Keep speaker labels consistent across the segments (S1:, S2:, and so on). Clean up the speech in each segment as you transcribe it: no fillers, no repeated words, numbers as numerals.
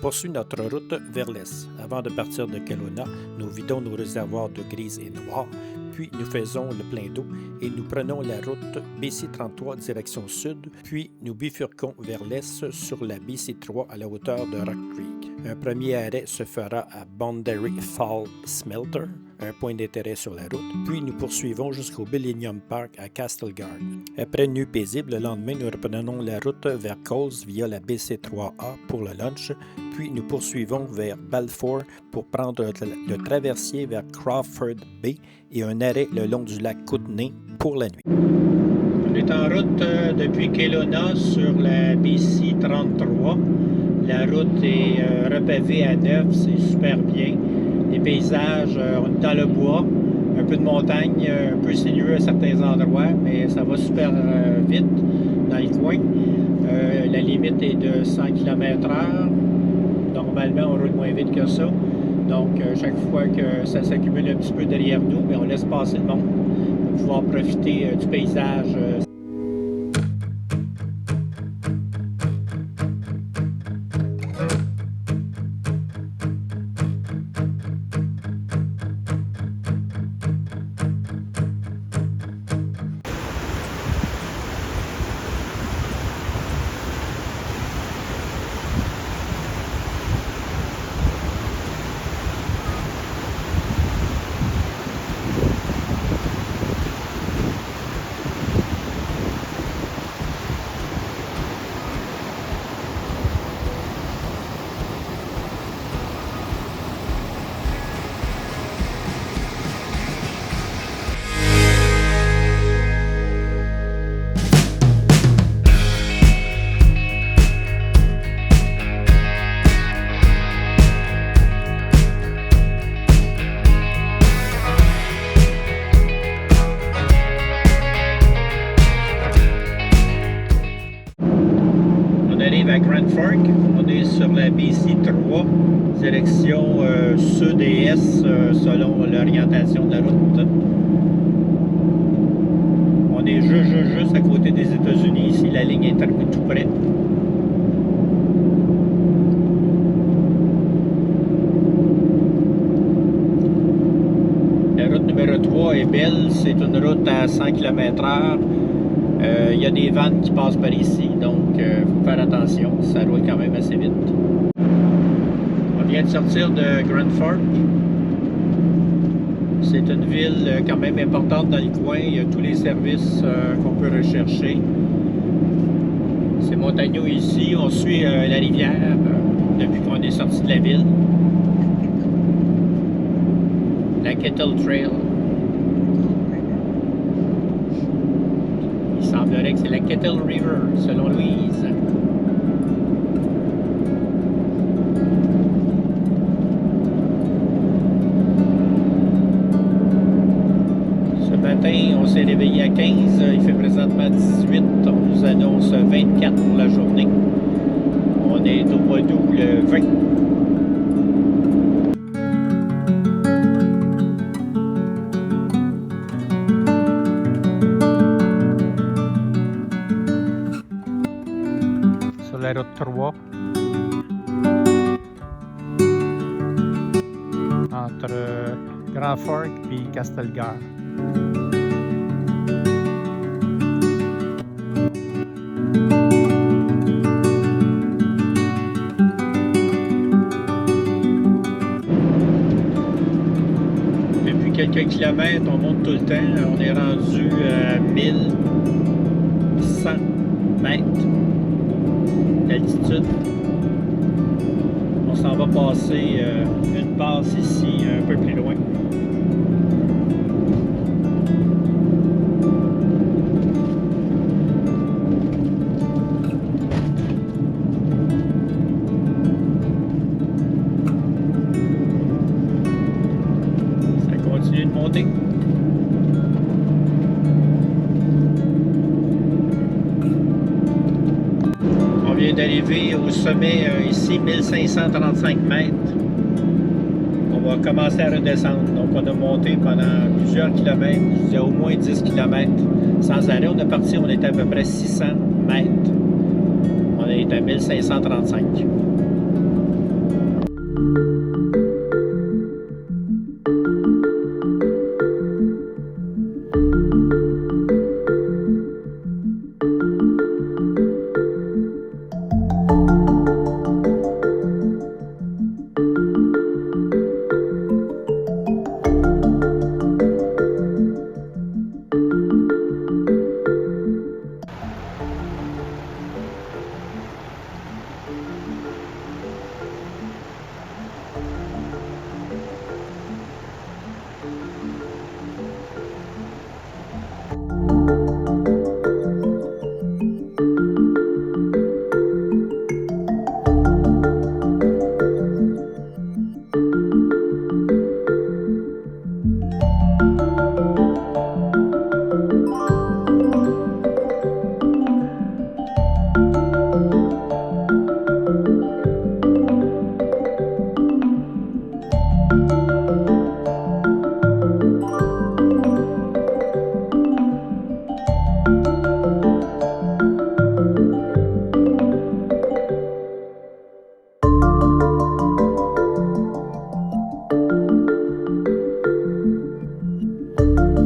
S1: poursuit notre route vers l'est. Avant de partir de Kelowna, nous vidons nos réservoirs de grise et noire, puis nous faisons le plein d'eau et nous prenons la route BC33 direction sud, puis nous bifurquons vers l'est sur la BC3 à la hauteur de Rock Creek. Un premier arrêt se fera à Boundary Fall Smelter, un point d'intérêt sur la route, puis nous poursuivons jusqu'au Millennium Park à Castle Garden. Après une nuit paisible, le lendemain, nous reprenons la route vers Coles via la BC3A pour le lunch, puis nous poursuivons vers Balfour pour prendre le traversier vers Crawford Bay et un arrêt le long du lac Kootenay pour la nuit.
S2: On est en route depuis Kelowna sur la BC33. La route est repavée à neuf, c'est super bien. Les paysages, on est dans le bois, un peu de montagne, un peu sinueux à certains endroits, mais ça va super vite dans le coin. La limite est de 100 km/h. Normalement, on roule moins vite que ça. Donc, chaque fois que ça s'accumule un petit peu derrière nous, on laisse passer le monde pour pouvoir profiter du paysage. À Grand Fork, on est sur la BC3, direction sud et est selon l'orientation de la route. On est juste à côté des États-Unis, ici la ligne est tout près. La route numéro 3 est belle, c'est une route à 100 km/h. Il y a des vannes qui passent par ici, donc il faut faire attention, ça roule quand même assez vite. On vient de sortir de Grand Fork. C'est une ville quand même importante dans le coin, il y a tous les services qu'on peut rechercher. C'est montagneux ici, on suit la rivière depuis qu'on est sorti de la ville. La Kettle Trail. Il semblerait que c'est la Kettle River, selon Louise. Ce matin, on s'est réveillé à 15, il fait présentement 18, on nous annonce 24 pour la journée. On est au mois d'août le 20. La route 3 entre Grand Fork et Castelgard. Depuis quelques kilomètres, on monte tout le temps. On est rendu à 1100 mètres d'altitude. On s'en va passer une passe ici un peu plus loin. Ça continue de monter. D'arriver au sommet ici, 1535 mètres. On va commencer à redescendre. Donc, on a monté pendant plusieurs kilomètres, je disais au moins 10 km sans arrêt. On est parti, on était à peu près 600 mètres. On est à 1535.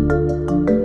S1: Bye.